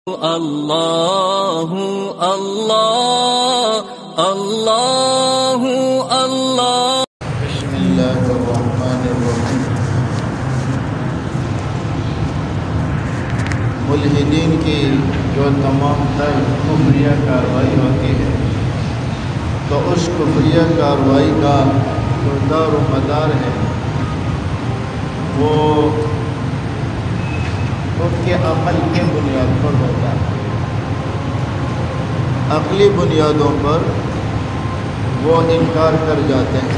اللہ اللہ اللہ اللہ۔ بسم اللہ الرحمن الرحیم۔ ملحدین کی جو تمام تر کفریہ کارروائی ہوتی ہے تو اس کفریہ کارروائی کا جو دار و مدار ہے وہ ان کے عمل کے بنیاد پر ہوتا ہے۔ عقلی بنیادوں پر وہ انکار کر جاتے ہیں۔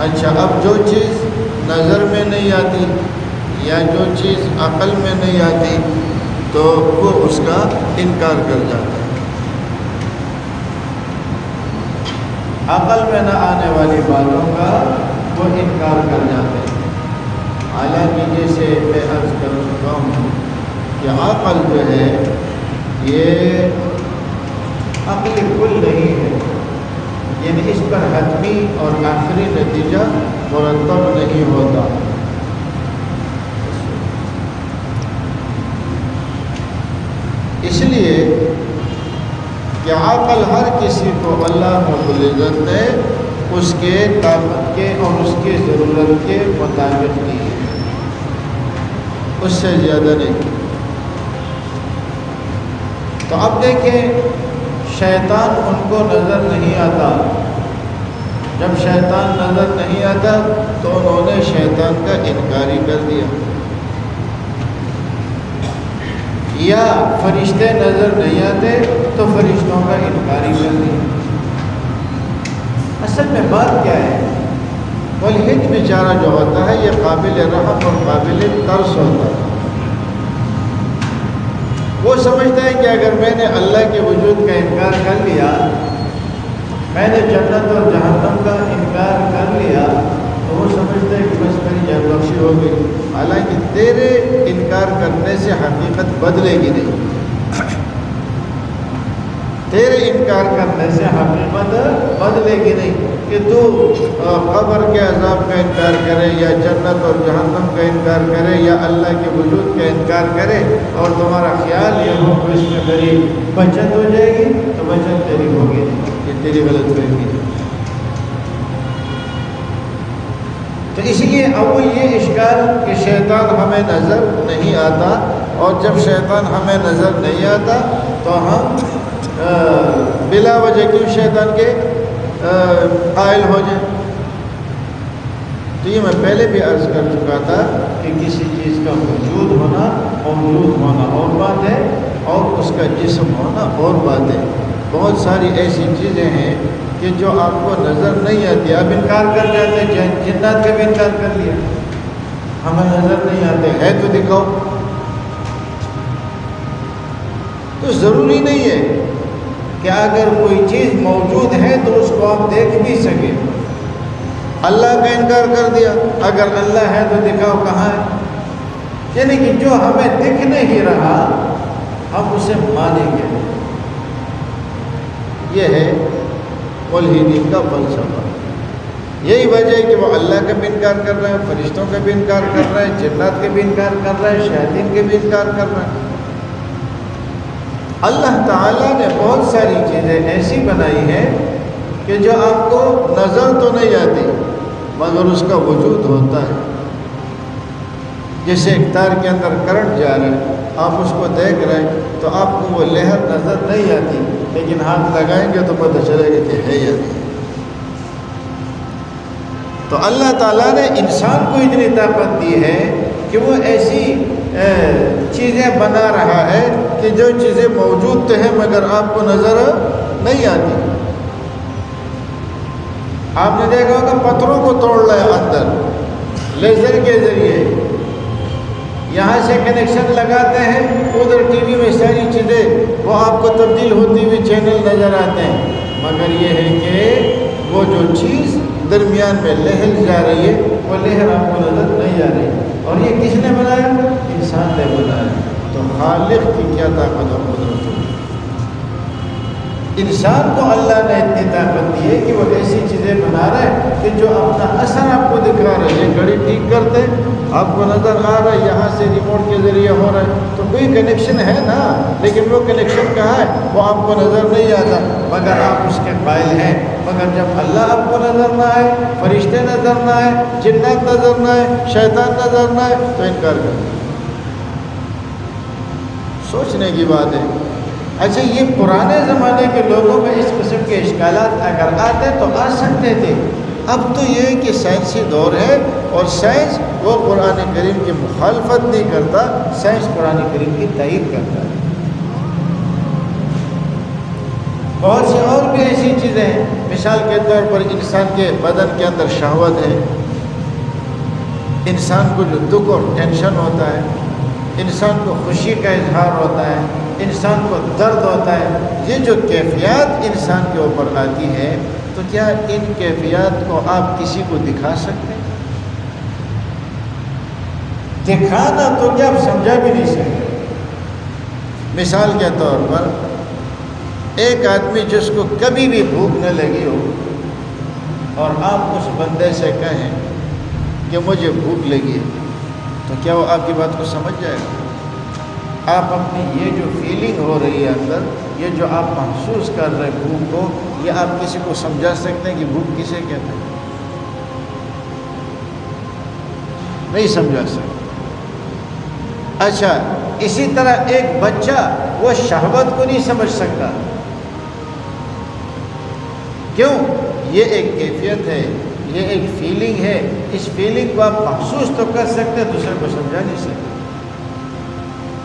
اچھا، اب جو چیز نظر میں نہیں آتی یا جو چیز عقل میں نہیں آتی تو وہ اس کا انکار کر جاتا ہے۔ عقل میں نہ آنے والی باتوں کا وہ انکار کر جاتے ہیں۔ حالانکہ جیسے میں عرض کر چکا ہوں کہ عقل جو ہے یہ عقل کل نہیں ہے، یعنی اس پر حتمی اور آخری نتیجہ مرتب نہیں ہوتا۔ اس لیے کہ عقل ہر کسی کو اللہ رب العزت نے اس کے طاقت کے اور اس کی ضرورت کے مطابق دی ہے، اس سے زیادہ نہیں۔ تو اب دیکھیں، شیطان ان کو نظر نہیں آتا۔ جب شیطان نظر نہیں آتا تو انہوں نے شیطان کا انکار ہی کر دیا، یا فرشتے نظر نہیں آتے تو فرشتوں کا انکار ہی کر دیا۔ اصل میں بات کیا ہے؟ ملحد بیچارہ جو ہوتا ہے یہ قابل رحم اور قابل ترس ہوتا ہے۔ وہ سمجھتا ہے کہ اگر میں نے اللہ کے وجود کا انکار کر لیا، میں نے جنت اور جہنم کا انکار کر لیا، تو وہ سمجھتا ہے کہ بس میری جان بخشی ہو گئی۔ حالانکہ تیرے انکار کرنے سے حقیقت بدلے گی نہیں، تیرے انکار کرنے سے حقیقت بدلے گی نہیں۔ کہ تو قبر کے عذاب کا انکار کرے یا جنت اور جہنم کا انکار کرے یا اللہ کے وجود کا انکار کرے اور تمہارا خیال یہ ہو کہ اس میں میری بچت ہو جائے گی، تو بچت تیری ہوگی نہیں، یہ تیری غلط فہمی ہے۔ تو اس لیے اول یہ اشکال کہ شیطان ہمیں نظر نہیں آتا، اور جب شیطان ہمیں نظر نہیں آتا تو ہم بلا وجہ کیوں شیطان کے قائل ہو جائیں۔ تو یہ میں پہلے بھی عرض کر چکا تھا کہ کسی چیز کا وجود ہونا اور موجود ہونا اور بات ہے، اور اس کا جسم ہونا اور بات ہے۔ بہت ساری ایسی چیزیں ہیں کہ جو آپ کو نظر نہیں آتی، آپ انکار کر جاتے ہیں۔ جنات کا بھی انکار کر لیا، ہمیں نظر نہیں آتے، ہے تو دکھاؤ۔ تو ضروری نہیں ہے کہ اگر کوئی چیز موجود ہے تو اس کو آپ دیکھ بھی سکیں۔ اللہ کا انکار کر دیا، اگر اللہ ہے تو دکھاؤ کہاں ہے۔ یعنی کہ جو ہمیں دکھ نہیں رہا ہم اسے مانیں گے۔ یہ ہے ملحدین کا فلسفہ۔ یہی وجہ ہے کہ وہ اللہ کا بھی انکار کر رہے ہیں، فرشتوں کا بھی انکار کر رہے ہیں، جنات کے بھی انکار کر رہے ہیں، شیاطین کے بھی انکار کر رہے ہیں۔ اللہ تعالیٰ نے بہت ساری چیزیں ایسی بنائی ہیں کہ جو آپ کو نظر تو نہیں آتی مگر اس کا وجود ہوتا ہے۔ جیسے ایک تار کے اندر کرنٹ جا رہا ہے، آپ اس کو دیکھ رہے ہیں تو آپ کو وہ لہر نظر نہیں آتی، لیکن ہاتھ لگائیں گے تو پتہ چلے گا کہ ہے یا نہیں۔ تو اللہ تعالیٰ نے انسان کو اتنی طاقت دی ہے کہ وہ ایسی چیزیں بنا رہا ہے کہ جو چیزیں موجود تو ہیں مگر آپ کو نظر نہیں آتی۔ آپ نے دیکھا ہوگا پتھروں کو توڑ رہا ہے اندر لیزر کے ذریعے، یہاں سے کنیکشن لگاتے ہیں، ادھر ٹی وی میں ساری چیزیں وہ آپ کو تبدیل ہوتی ہوئی چینل نظر آتے ہیں، مگر یہ ہے کہ وہ جو چیز درمیان میں لہر جا رہی ہے وہ لہر آپ کو نظر نہیں آ رہی۔ اور یہ کس نے بنایا؟ انسان نے بنایا۔ تو خالق کی کیا طاقت اور قدرت ہوگی۔ انسان کو اللہ نے اتنی طاقت دی ہے کہ وہ ایسی چیزیں بنا رہے ہیں کہ جو اپنا اثر آپ کو دکھا رہے ہیں. یہ گھڑی ٹھیک کرتے آپ کو نظر آ رہا ہے یہاں سے ریموٹ کے ذریعے ہو رہا ہے تو کوئی کنیکشن ہے نا, لیکن وہ کنیکشن کہاں ہے وہ آپ کو نظر نہیں آتا مگر آپ اس کے قائل ہیں. مگر جب اللہ آپ کو نظر نہ آئے, فرشتے نظر نہ آئے, جنات نظر نہ آئے, شیطان نظر نہ آئے تو انکار کرتے. سوچنے کی بات ہے. اچھا یہ پرانے زمانے کے لوگوں میں اس قسم کے اشکالات اگر آتے تو آ سکتے تھے. اب تو یہ کہ سائنسی دور ہے اور سائنس وہ قرآن کریم کی مخالفت نہیں کرتا, سائنس قرآن کریم کی تائید کرتا ہے. بہت سی اور بھی ایسی چیزیں ہیں. مثال کے طور پر انسان کے بدن کے اندر شہوت ہے, انسان کو جو دکھ اور ٹینشن ہوتا ہے, انسان کو خوشی کا اظہار ہوتا ہے, انسان کو درد ہوتا ہے, یہ جو کیفیات انسان کے اوپر آتی ہے تو کیا ان کیفیات کو آپ کسی کو دکھا سکتے ہیں؟ دکھانا تو کیا آپ سمجھا بھی نہیں سکتے. مثال کے طور پر ایک آدمی جس کو کبھی بھی بھوک نہ لگی ہو اور آپ اس بندے سے کہیں کہ مجھے بھوک لگی ہے تو کیا وہ آپ کی بات کو سمجھ جائے گا؟ آپ اپنی یہ جو فیلنگ ہو رہی ہے اندر, یہ جو آپ محسوس کر رہے ہیں بھوک کو, یہ آپ کسی کو سمجھا سکتے ہیں کہ بھوک کسے کہتے ہیں؟ نہیں سمجھا سکتے. اچھا اسی طرح ایک بچہ وہ شہوت کو نہیں سمجھ سکتا. کیوں؟ یہ ایک کیفیت ہے, یہ ایک فیلنگ ہے. اس فیلنگ کو آپ محسوس تو کر سکتے ہیں, دوسرے کو سمجھا نہیں سکتے.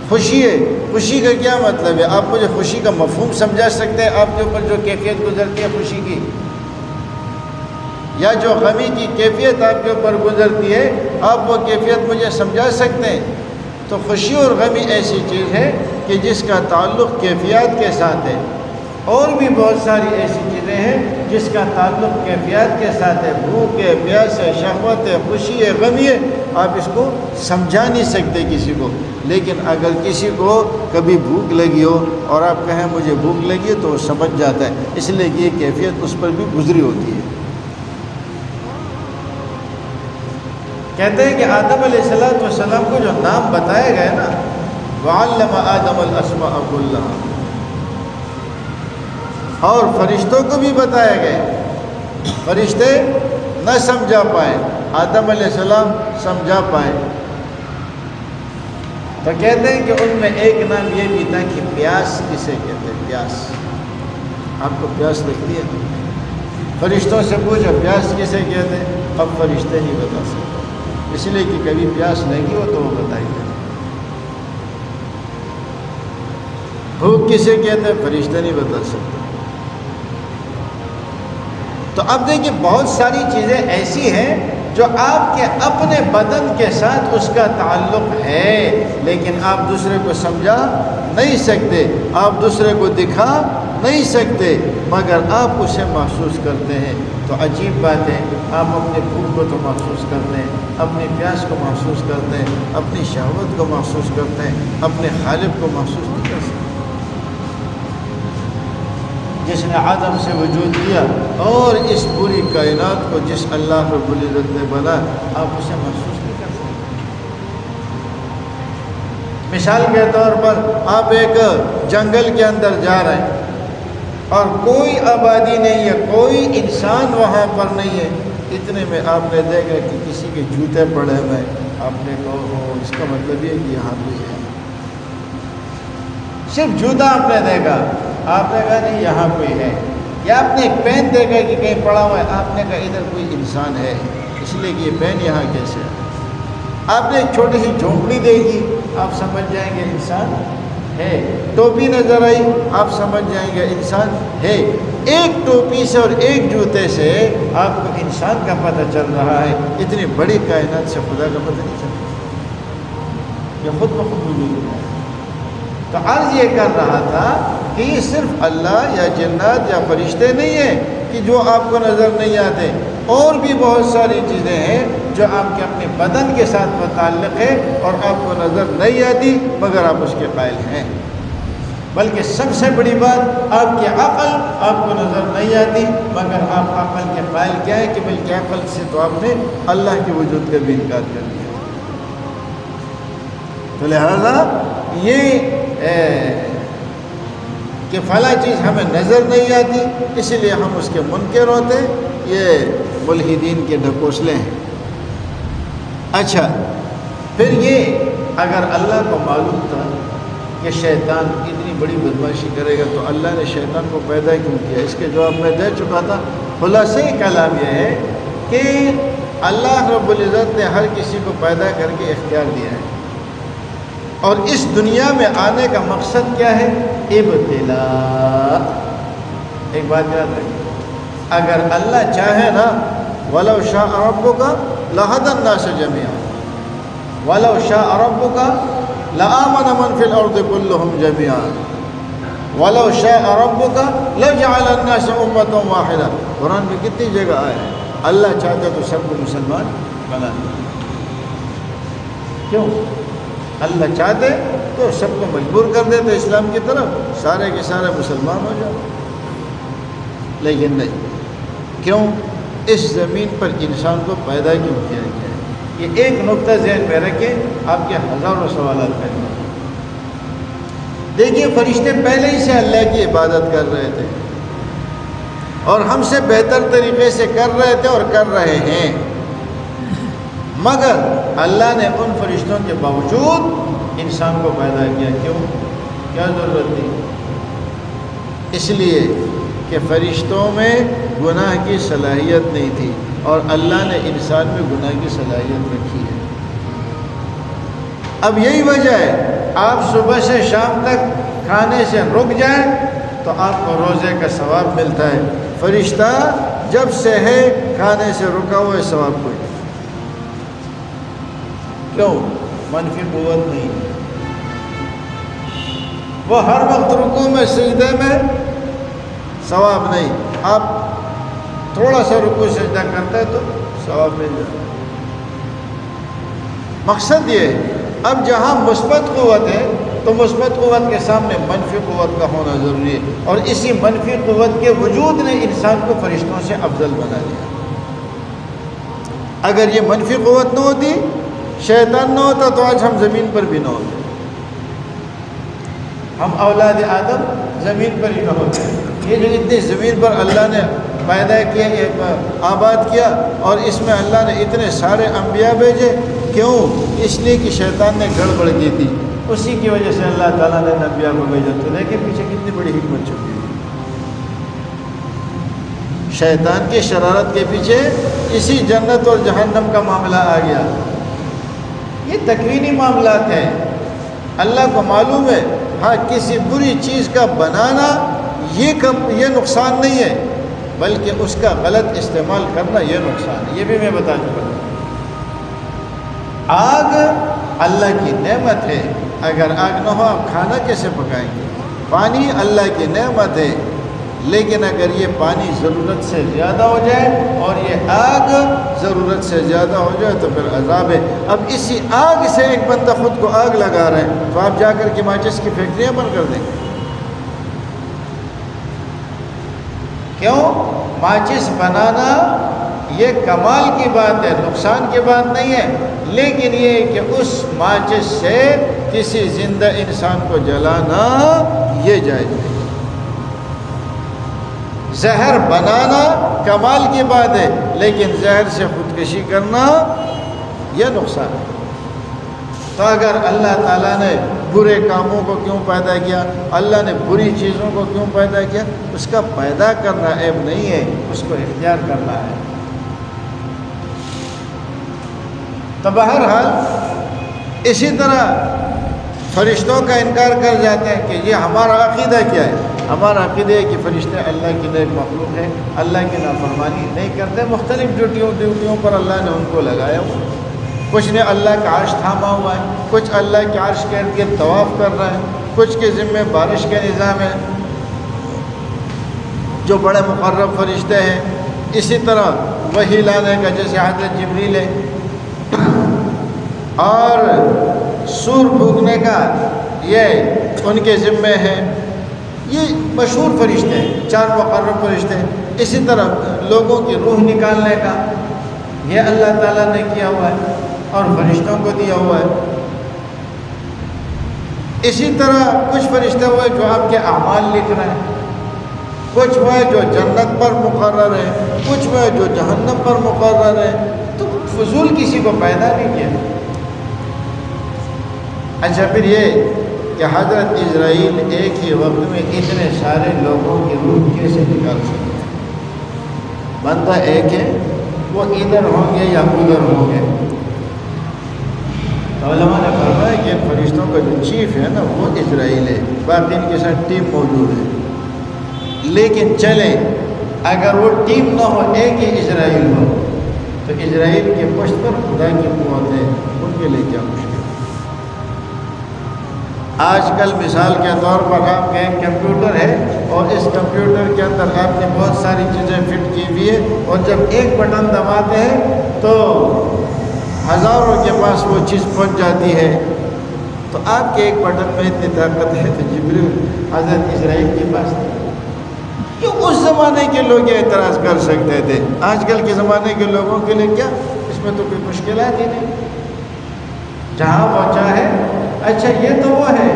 خوشی ہے, خوشی کا کیا مطلب ہے؟ آپ مجھے خوشی کا مفہوم سمجھا سکتے ہیں؟ آپ کے اوپر جو کیفیت گزرتی ہے خوشی کی, یا جو غمی کی کیفیت آپ کے اوپر گزرتی ہے, آپ وہ کیفیت مجھے سمجھا سکتے ہیں؟ تو خوشی اور غمی ایسی چیز ہے کہ جس کا تعلق کیفیات کے ساتھ ہے. اور بھی بہت ساری ایسی چیزیں ہیں جس کا تعلق کیفیات کے ساتھ ہے. بھوک ہے, پیاس ہے, شہوت ہے, خوشی ہے, غمی ہے. آپ اس کو سمجھا نہیں سکتے کسی کو. لیکن اگر کسی کو کبھی بھوک لگی ہو اور آپ کہیں مجھے بھوک لگی ہے تو وہ سمجھ جاتا ہے, اس لیے کہ یہ کیفیت اس پر بھی گزری ہوتی ہے. کہتے ہیں کہ آدم علیہ السلام کو جو نام بتائے گئے نا, وَعَلَّمَ آدَمَ الْأَسْمَاءَ كُلَّهَا, اور فرشتوں کو بھی بتایا گئے. فرشتے نہ سمجھا پائے, آدم علیہ السلام سمجھا پائے. تو کہتے ہیں کہ ان میں ایک نام یہ بھی تھا کہ پیاس کسے کہتے ہیں. پیاس, آپ کو پیاس لگتی ہے؟ فرشتوں سے پوچھو پیاس کسے کہتے ہیں, اب فرشتے نہیں بتا سکتے, اس لیے کہ کبھی پیاس لگی ہو تو وہ بتائیں گے. بھوک کسے کہتے ہیں, فرشتے نہیں بتا سکتے. تو اب دیکھیں بہت ساری چیزیں ایسی ہیں جو آپ کے اپنے بدن کے ساتھ اس کا تعلق ہے, لیکن آپ دوسرے کو سمجھا نہیں سکتے, آپ دوسرے کو دکھا نہیں سکتے, مگر آپ اسے محسوس کرتے ہیں. تو عجیب بات ہے, آپ اپنے بھوک کو تو محسوس کرتے ہیں, اپنی پیاس کو محسوس کرتے ہیں, اپنی شہوت کو محسوس کرتے ہیں, اپنے خالق کو محسوس نہیں کر سکتے. جس نے آدم سے وجود دیا اور اس پوری کائنات کو جس اللہ رب العزت نے بنا, آپ اسے محسوس نہیں کر سکتے. مثال کے طور پر آپ ایک جنگل کے اندر جا رہے ہیں اور کوئی آبادی نہیں ہے, کوئی انسان وہاں پر نہیں ہے. اتنے میں آپ نے دیکھا کہ کسی کے جوتے پڑے ہوئے, آپ نے کہا اس کا مطلب یہ کہ یہاں کوئی ہے. صرف جوتا آپ نے دیکھا, آپ نے کہا نہیں یہاں کوئی ہے. یا آپ نے ایک پین دیکھا کہ کہیں پڑا ہوا ہے, آپ نے کہا ادھر کوئی انسان ہے, اس لیے کہ یہ پین یہاں کیسے ہے. آپ نے ایک چھوٹی سی جھونپڑی دیکھی, آپ سمجھ جائیں گے انسان ہے. ٹوپی نظر آئی, آپ سمجھ جائیں گے انسان ہے. ایک ٹوپی سے اور ایک جوتے سے آپ کو انسان کا پتہ چل رہا ہے, اتنی بڑی کائنات سے خدا کا پتہ نہیں چلتا. یہ خود بخود وجود ہے. تو عرض یہ کر رہا تھا کہ یہ صرف اللہ یا جنات یا فرشتے نہیں ہیں کہ جو آپ کو نظر نہیں آتے, اور بھی بہت ساری چیزیں ہیں جو آپ کے اپنے بدن کے ساتھ متعلق ہے اور آپ کو نظر نہیں آتی مگر آپ اس کے قائل ہیں. بلکہ سب سے بڑی بات آپ کی عقل آپ کو نظر نہیں آتی، مگر آپ عقل کے قائل کیا ہے کہ بلکہ عقل سے تو آپ نے اللہ کے وجود کا بھی انکار کر دیا۔ تو لہذا یہ کہ فلاں چیز ہمیں نظر نہیں آتی اسی لیے ہم اس کے منکر ہوتے، یہ ملحدین کے ڈھکوسلے ہیں۔ اچھا، پھر یہ اگر اللہ کو معلوم تھا کہ شیطان اتنی بڑی بدماشی کرے گا تو اللہ نے شیطان کو پیدا کیوں کیا؟ اس کے جواب میں دے چکا تھا۔ خلاصہ کلام یہ ہے کہ اللہ رب العزت نے ہر کسی کو پیدا کر کے اختیار دیا ہے، اور اس دنیا میں آنے کا مقصد کیا ہے؟ ابتلاء۔ ایک بات یاد رکھیں، اگر اللہ چاہے نا، وَلَوْ شَاءَ رَبُّكَ لَهَدَى النَّاسَ جَمِيعًا وَلَوْ شَاءَ رَبُّكَ لَآمَنَ مَنْ فِي الْأَرْضِ كُلُّهُمْ جَمِيعًا وَلَوْ شَاءَ رَبُّكَ لَجَعَلَ النَّاسَ أُمَّةً وَاحِدَةً۔ قرآن میں کتنی جگہ آیا ہے اللہ چاہتا تو سب کو مسلمان بنا دے۔ کیوں؟ اللہ چاہتے تو سب کو مجبور کر دیتے اسلام کی طرف، سارے کے سارے مسلمان ہو جاؤ، لیکن نہیں۔ کیوں؟ اس زمین پر انسان کو پیدا کیوں کیا گیا ہے؟ یہ ایک نقطہ ذہن میں رکھیں، آپ کے ہزاروں سوالات پیدا ہیں۔ دیکھیے، فرشتے پہلے ہی سے اللہ کی عبادت کر رہے تھے اور ہم سے بہتر طریقے سے کر رہے تھے اور کر رہے ہیں، مگر اللہ نے ان فرشتوں کے باوجود انسان کو پیدا کیا۔ کیوں؟ کیا ضرورت تھی؟ اس لیے کہ فرشتوں میں گناہ کی صلاحیت نہیں تھی اور اللہ نے انسان میں گناہ کی صلاحیت رکھی ہے۔ اب یہی وجہ ہے آپ صبح سے شام تک کھانے سے رک جائیں تو آپ کو روزے کا ثواب ملتا ہے، فرشتہ جب سے ہے کھانے سے رکا ہوا ہے ثواب کوئی۔ کیوں؟ منفی قوت نہیں، وہ ہر وقت رکوع میں سجدے میں ثواب نہیں، آپ تھوڑا سا رکوع سجدہ کرتے ہیں تو ثواب مل جاتا۔ مقصد یہ ہے، اب جہاں مثبت قوت ہے تو مثبت قوت کے سامنے منفی قوت کا ہونا ضروری ہے، اور اسی منفی قوت کے وجود نے انسان کو فرشتوں سے افضل بنا دیا۔ اگر یہ منفی قوت نہ ہوتی، شیطان نہ ہوتا، تو آج ہم زمین پر بھی نہ ہوتے، ہم اولاد آدم زمین پر ہی نہ ہوتے۔ یہ جو اتنی زمین پر اللہ نے پیدا کیا، آباد کیا، اور اس میں اللہ نے اتنے سارے انبیاء بھیجے، کیوں؟ اس لیے کہ شیطان نے گڑبڑ کی تھی، اسی کی وجہ سے اللہ تعالیٰ نے انبیاء کو بھیجا۔ تو دیکھیں پیچھے کتنی بڑی حکمت چھپی ہے۔ شیطان کی شرارت کے پیچھے اسی جنت اور جہنم کا معاملہ آ گیا۔ یہ تکوینی معاملات ہیں، اللہ کو معلوم ہے۔ ہاں، کسی بری چیز کا بنانا یہ نقصان نہیں ہے، بلکہ اس کا غلط استعمال کرنا یہ نقصان ہے۔ یہ بھی میں بتا چکا ہوں۔ آگ اللہ کی نعمت ہے، اگر آگ نہ ہو آپ کھانا کیسے پکائیں گے؟ پانی اللہ کی نعمت ہے، لیکن اگر یہ پانی ضرورت سے زیادہ ہو جائے اور یہ آگ ضرورت سے زیادہ ہو جائے تو پھر عذاب ہے۔ اب اسی آگ سے ایک بندہ خود کو آگ لگا رہے ہیں تو آپ جا کر کے ماچس کی فیکٹریاں بند کر دیں گے۔ کیوں؟ ماچس بنانا یہ کمال کی بات ہے، نقصان کی بات نہیں ہے، لیکن یہ کہ اس ماچس سے کسی زندہ انسان کو جلانا یہ جائز نہیں۔ زہر بنانا کمال کی بات ہے، لیکن زہر سے خودکشی کرنا یہ نقصان ہے۔ تو اگر اللہ تعالیٰ نے برے کاموں کو کیوں پیدا کیا، اللہ نے بری چیزوں کو کیوں پیدا کیا؟ اس کا پیدا کرنا عیب نہیں ہے، اس کو اختیار کرنا ہے۔ تو بہرحال اسی طرح فرشتوں کا انکار کر جاتے ہیں کہ یہ ہمارا عقیدہ کیا ہے؟ ہمارا عقیدہ ہے کہ فرشتے اللہ کی نیک مخلوق ہیں، اللہ کی نافرمانی نہیں کرتے، مختلف ڈیوٹیوں پر اللہ نے ان کو لگایا ہوا، کچھ نے اللہ کا عرش تھاما ہوا ہے، کچھ اللہ کے عرش کے ارد گرد طواف کر رہا ہے، کچھ کے ذمے بارش کا نظام ہے، جو بڑے مقرب فرشتے ہیں۔ اسی طرح وحی لانے کا جیسے حضرت جبریل ہے، اور سور پھونکنے کا یہ ان کے ذمے ہے، یہ مشہور فرشتے ہیں، 4 مقرر فرشتے ہیں۔ اسی طرح لوگوں کی روح نکالنے کا یہ اللہ تعالیٰ نے کیا ہوا ہے اور فرشتوں کو دیا ہوا ہے۔ اسی طرح کچھ فرشتے ہوئے جو آپ کے اعمال لکھ رہے ہیں، کچھ ہوئے جو جنت پر مقرر ہیں، کچھ ہوئے جو جہنم پر مقرر ہیں۔ تو فضول کسی کو پیدا نہیں کیا۔ اچھا، پھر یہ کہ حضرت اسرائیل ایک ہی وقت میں اتنے سارے لوگوں کی روح کیسے نکال سکتے ہیں؟ بندہ ایک ہے، وہ ادھر ہوں گے یا ادھر ہوں گے۔ علماء نے فرمایا کہ ان فرشتوں کا جو چیف ہے نا وہ اسرائیل ہے، باقی ان کے ساتھ ٹیم موجود ہے۔ لیکن چلیں اگر وہ ٹیم نہ ہو، ایک ہی اسرائیل ہو، تو اسرائیل کے پشت پر خدا کی قوت ہے، ان کے لیے کیا مشکل ہے؟ آج کل مثال کے طور پر آپ کا ایک کمپیوٹر ہے اور اس کمپیوٹر کے اندر آپ نے بہت ساری چیزیں فٹ کی ہوئی ہے، اور جب ایک بٹن دباتے ہیں تو ہزاروں کے پاس وہ چیز پہنچ جاتی ہے۔ تو آپ کے ایک بٹن میں اتنی طاقت ہے تو جبریل حضرت اسرائیل کے پاس کیوں؟ اس زمانے کے لوگ یہ اعتراض کر سکتے تھے، آج کل کے زمانے کے لوگوں کے لیے کیا؟ اس میں تو کوئی مشکلات ہی نہیں، جہاں پہنچا ہے۔ اچھا، یہ تو وہ ہے۔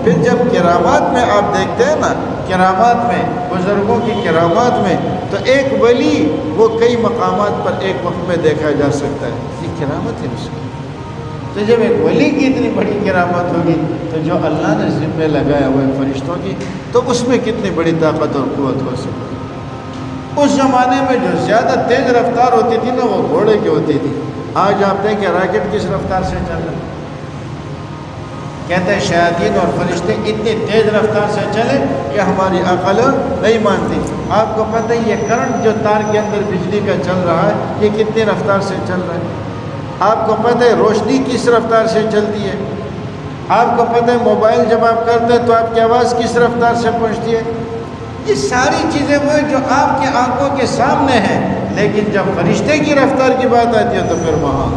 پھر جب کرامات میں آپ دیکھتے ہیں نا، کرامات میں بزرگوں کی کرامات میں، تو ایک ولی وہ کئی مقامات پر ایک وقت میں دیکھا جا سکتا ہے، یہ کرامت ہے اس کی۔ تو جب ایک ولی کی اتنی بڑی کرامت ہوگی تو جو اللہ نے ذمہ لگایا ہوئے فرشتوں کی، تو اس میں کتنی بڑی طاقت اور قوت ہو سکتی ہے۔ اس زمانے میں جو زیادہ تیز رفتار ہوتی تھی نا وہ گھوڑے کی ہوتی تھی۔ آج آپ دیکھیں راکٹ کس رفتار سے چل رہا ہے۔ کہتے ہیں شیاطین اور فرشتے اتنی تیز رفتار سے چلے کہ ہماری عقل نہیں مانتی۔ آپ کو پتہ ہے یہ کرنٹ جو تار کے اندر بجلی کا چل رہا ہے یہ کتنی رفتار سے چل رہا ہے۔ آپ کو پتہ ہے روشنی کس رفتار سے چلتی ہے۔ آپ کو پتہ ہے موبائل جب آپ کرتے ہیں تو آپ کی آواز کس رفتار سے پہنچتی ہے۔ یہ ساری چیزیں وہ جو آپ کی آنکھوں کے سامنے ہیں، لیکن جب فرشتے کی رفتار کی بات آتی ہے تو پھر وہاں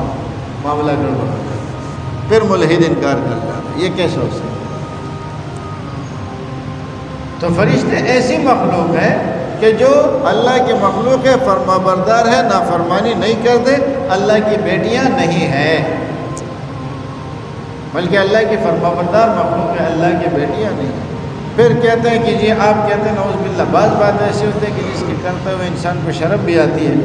معاملہ گڑبڑ ہو جاتا ہے، پھر ملحد انکار کر جاتا ہے۔ یہ کیسے ہو سکتا ہے؟ تو فرشتے ایسی مخلوق ہے کہ جو اللہ کی مخلوق ہے، فرما بردار ہے، نافرمانی نہیں کرتے، اللہ کی بیٹیاں نہیں ہیں، بلکہ اللہ کی فرما بردار مخلوق ہے، اللہ کی بیٹیاں نہیں ہیں۔ پھر کہتے ہیں کہ جی آپ کہتے ہیں نعوذ باللہ، بعض بات ایسی ہوتی ہے کہ جس کے کرتے ہوئے انسان کو شرم بھی آتی ہے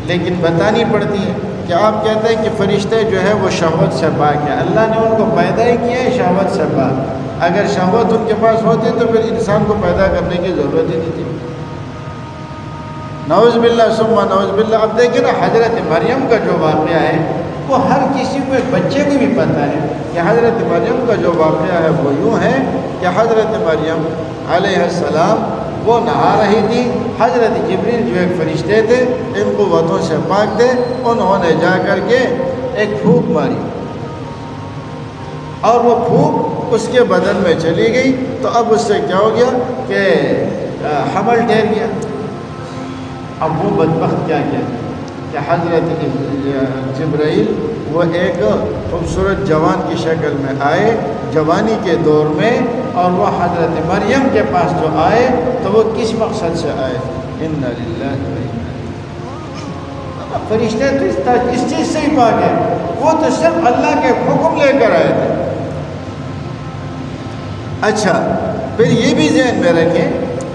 لیکن بتانی پڑتی ہے، کہ آپ کہتے ہیں کہ فرشتے جو ہے وہ شہوت سے پاک ہے، اللہ نے ان کو پیدا ہی کیا ہے شہوت سے پاک۔ اگر شہوت ان کے پاس ہوتی تو پھر انسان کو پیدا کرنے کی ضرورت ہی نہیں تھی۔ نعوذ باللہ ثم نعوذ باللہ۔ اب دیکھیں نا حضرت مریم کا جو واقعہ ہے وہ ہر کسی کو، ایک بچے کو بھی پتہ ہے کہ حضرت مریم کا جو واقعہ ہے وہ یوں ہے کہ حضرت مریم علیہ السلام وہ نہا رہی تھی، حضرت جبریل جو ایک فرشتے تھے ان قوتوں سے پاک تھے، انہوں نے جا کر کے ایک پھونک ماری اور وہ پھونک اس کے بدن میں چلی گئی، تو اب اس سے کیا ہو گیا کہ حمل ٹھہر گیا۔ اب وہ بدبخت کیا کیا کہ حضرت جبرائیل وہ ایک خوبصورت جوان کی شکل میں آئے جوانی کے دور میں، اور وہ حضرت مریم کے پاس جو آئے تو وہ کس مقصد سے آئے؟ انا للہ و انا الیہ۔ فرشتے تو اس چیز سے ہی پاک ہے، وہ تو صرف اللہ کے حکم لے کر آئے تھے۔ اچھا، پھر یہ بھی ذہن میں رکھیں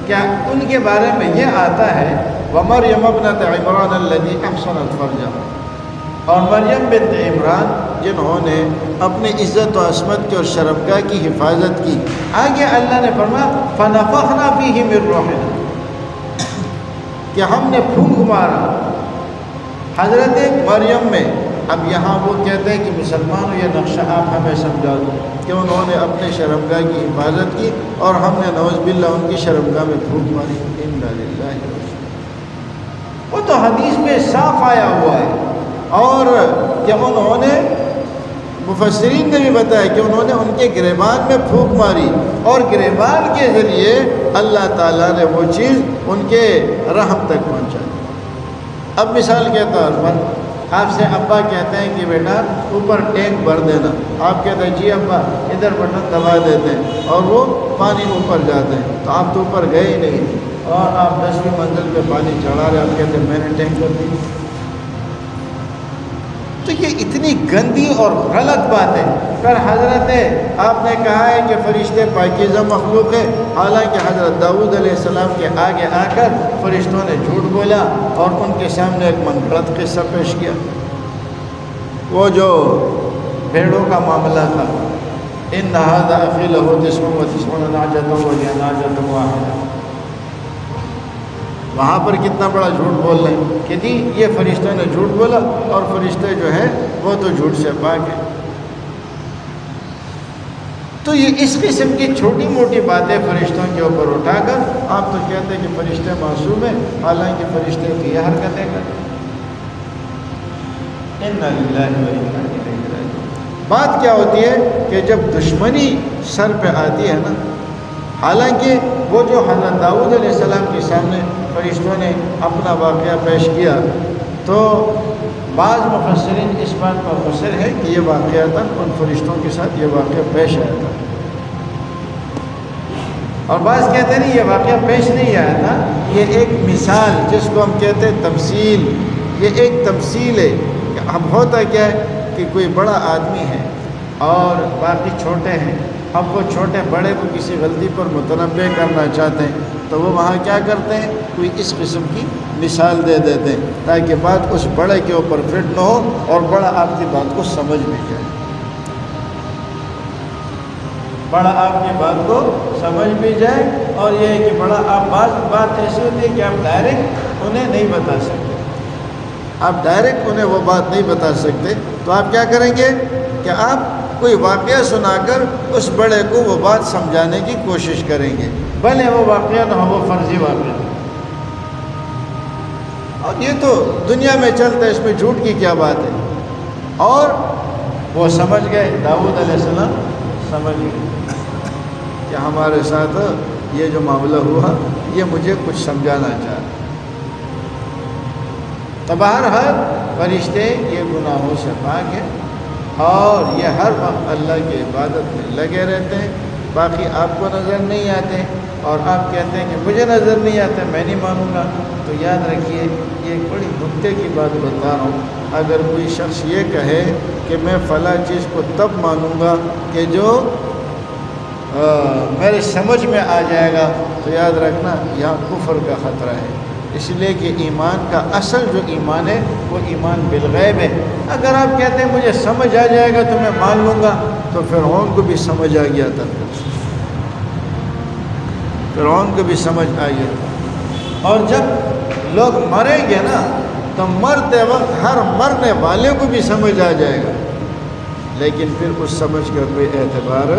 کہ ان کے بارے میں یہ آتا ہے وَمَرْيَمَ ابْنَتَ عِمْرَانَ الَّذِي أَحْصَنَتْ فَرْجَهَا، اور مریم بنت عمران جنہوں نے اپنے عزت و عصمت کی اور شرمگاہ کی حفاظت کی۔ آگے اللہ نے فرمایا فَنَفَخْنَا فِيهِ مِن رُّوحِنَا، کہ ہم نے پھونک مارا حضرت مریم میں۔ اب یہاں وہ کہتے ہیں کہ مسلمانوں یہ نقشہ آپ ہمیں سمجھا دو کہ انہوں نے اپنے شرمگاہ کی حفاظت کی اور ہم نے نعوذ باللہ ان کی شرمگاہ میں پھونک ماری۔ انا للہ و انا الیہ۔ وہ تو حدیث میں صاف آیا ہوا ہے، اور کہ انہوں نے مفسرین نے بھی بتایا کہ انہوں نے ان کے گریبان میں پھونک ماری اور گریبان کے ذریعے اللہ تعالیٰ نے وہ چیز ان کے رحم تک پہنچا۔ اب مثال کے طور پر آپ سے ابا کہتے ہیں کہ بیٹا اوپر ٹینک بھر دینا، آپ کہتے ہیں جی ابا، ادھر بٹن دبا دیتے ہیں اور وہ پانی اوپر جاتے ہیں، تو آپ تو اوپر گئے ہی نہیں اور آپ 10ویں منزل پہ پانی چڑھا رہے، آپ کہتے ہیں میں نے ٹینک کر دی۔ تو یہ اتنی گندی اور غلط بات ہے۔ پھر حضرت آپ نے کہا ہے کہ فرشتے پاکیزہ مخلوق ہے، حالانکہ حضرت داؤد علیہ السلام کے آگے آ کر فرشتوں نے جھوٹ بولا اور ان کے سامنے ایک من گھڑت قصہ پیش کیا، وہ جو بھیڑوں کا معاملہ تھا، ان ھذا اخی لہ 99 نعجۃ ولی نعجۃ واحدۃ، وہاں پر کتنا بڑا جھوٹ بول رہے ہیں کہ جی یہ فرشتوں نے جھوٹ بولا، اور فرشتے جو ہیں وہ تو جھوٹ سے پاک ہیں۔ تو یہ اس قسم کی چھوٹی موٹی باتیں فرشتوں کے اوپر اٹھا کر آپ تو کہتے ہیں کہ فرشتے معصوم ہیں، حالانکہ فرشتے کی یہ حرکتیں کرتے ہیں۔ انا للہ و انا الیہ راجعون۔ بات کیا ہوتی ہے کہ جب دشمنی سر پہ آتی ہے نا، حالانکہ وہ جو حضرت داؤد علیہ السلام کے سامنے فرشتوں نے اپنا واقعہ پیش کیا، تو بعض مفسرین اس بات پر مصر ہے کہ یہ واقعہ تھا ان فرشتوں کے ساتھ یہ واقعہ پیش آیا تھا، اور بعض کہتے ہیں نہیں یہ واقعہ پیش نہیں آیا تھا، یہ ایک مثال جس کو ہم کہتے ہیں تمثیل، یہ ایک تمثیل ہے کہ اب ہوتا کیا ہے کہ کوئی بڑا آدمی ہے اور باقی چھوٹے ہیں، اب وہ چھوٹے بڑے کو کسی غلطی پر متنبع کرنا چاہتے ہیں تو وہ وہاں کیا کرتے ہیں، کوئی اس قسم کی مثال دے دیتے ہیں تاکہ بات اس بڑے کے اوپر فٹ نہ ہو اور بڑا آپ کی بات کو سمجھ بھی جائے، بڑا آپ کی بات کو سمجھ بھی جائے۔ اور یہ ہے کہ بڑا آپ بات ایسی ہوتی ہے کہ آپ ڈائریکٹ انہیں نہیں بتا سکتے، آپ ڈائریکٹ انہیں وہ بات نہیں بتا سکتے، تو آپ کیا کریں گے کہ آپ کوئی واقعہ سنا کر اس بڑے کو وہ بات سمجھانے کی کوشش کریں گے، بھلے وہ واقعہ نہ ہو، وہ فرضی واقعہ۔ اور یہ تو دنیا میں چلتا ہے، اس میں جھوٹ کی کیا بات ہے۔ اور وہ سمجھ گئے، داؤد علیہ السلام سمجھ گئے کہ ہمارے ساتھ یہ جو معاملہ ہوا یہ مجھے کچھ سمجھانا چاہ رہا۔ تو بہرحال فرشتے یہ گناہوں سے پاک ہیں اور یہ ہر وقت اللہ کی عبادت میں لگے رہتے ہیں، باقی آپ کو نظر نہیں آتے اور آپ کہتے ہیں کہ مجھے نظر نہیں آتا میں نہیں مانوں گا۔ تو یاد رکھیے یہ ایک بڑی نکتے کی بات بتا رہا ہوں، اگر کوئی شخص یہ کہے کہ میں فلاں چیز کو تب مانوں گا کہ جو میرے سمجھ میں آ جائے گا، تو یاد رکھنا یہاں کفر کا خطرہ ہے، اس لیے کہ ایمان کا اصل جو ایمان ہے وہ ایمان بالغیب ہے۔ اگر آپ کہتے ہیں مجھے سمجھ آ جائے گا تو میں مان لوں گا، تو فرعون کو بھی سمجھ آ گیا تھا، فرعون کو بھی سمجھ آ گیا تھا۔ اور جب لوگ مریں گے نا تو مرتے وقت ہر مرنے والے کو بھی سمجھ آ جائے گا، لیکن پھر اس سمجھ کا کوئی اعتبار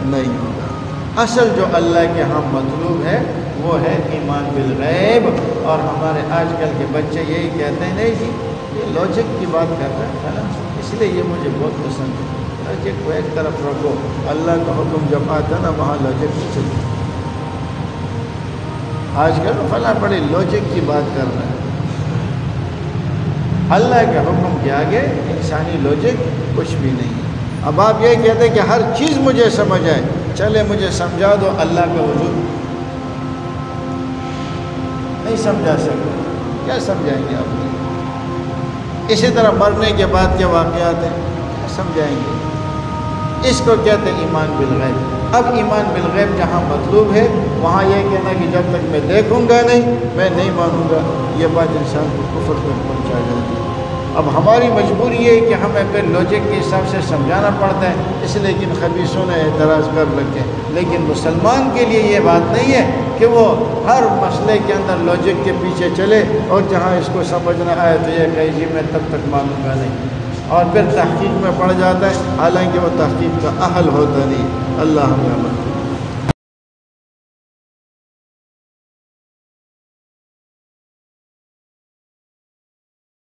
نہیں ہوگا۔ اصل جو اللہ کے ہاں مطلوب ہے وہ ہے ایمان بالغیب، اور ہمارے آج کل کے بچے یہی کہتے ہیں نہیں جی یہ لاجک کی بات کر رہے ہیں، اس لیے یہ مجھے بہت پسند ہے۔ لاجک کو ایک طرف رکھو، اللہ کا حکم جب آتا ہے نا وہاں لاجک نہیں چلتی۔ آج کل فلاں بڑے لاجک کی بات کر رہے ہیں، اللہ کے حکم کے آگے انسانی لاجک کچھ بھی نہیں ہے۔ اب آپ یہ کہتے ہیں کہ ہر چیز مجھے سمجھ آئے، چلے مجھے سمجھا دو اللہ کا وجود، نہیں سمجھا سکتے، کیا سمجھائیں گے آپ؟ اسی طرح مرنے کے بعد کے واقعات ہیں، کیا سمجھائیں گے؟ اس کو کہتے ہیں ایمان بالغیب۔ اب ایمان بالغیب جہاں مطلوب ہے وہاں یہ کہنا کہ جب تک میں دیکھوں گا نہیں میں نہیں مانوں گا، یہ بات انسان کو کفر پر پہنچا جاتی ہے۔ اب ہماری مجبوری یہ ہے کہ ہمیں پھر لاجک کے حساب سے سمجھانا پڑتا ہے، اس لیے کہ خبیثوں نے اعتراض کر رکھے، لیکن مسلمان کے لیے یہ بات نہیں ہے کہ وہ ہر مسئلے کے اندر لاجک کے پیچھے چلے اور جہاں اس کو سمجھ نہ آئے تو یہ کہے جی میں تب تک مانوں گا نہیں، اور پھر تحقیق میں پڑ جاتا ہے، حالانکہ وہ تحقیق کا اہل ہوتا نہیں۔ اللہ ہمیں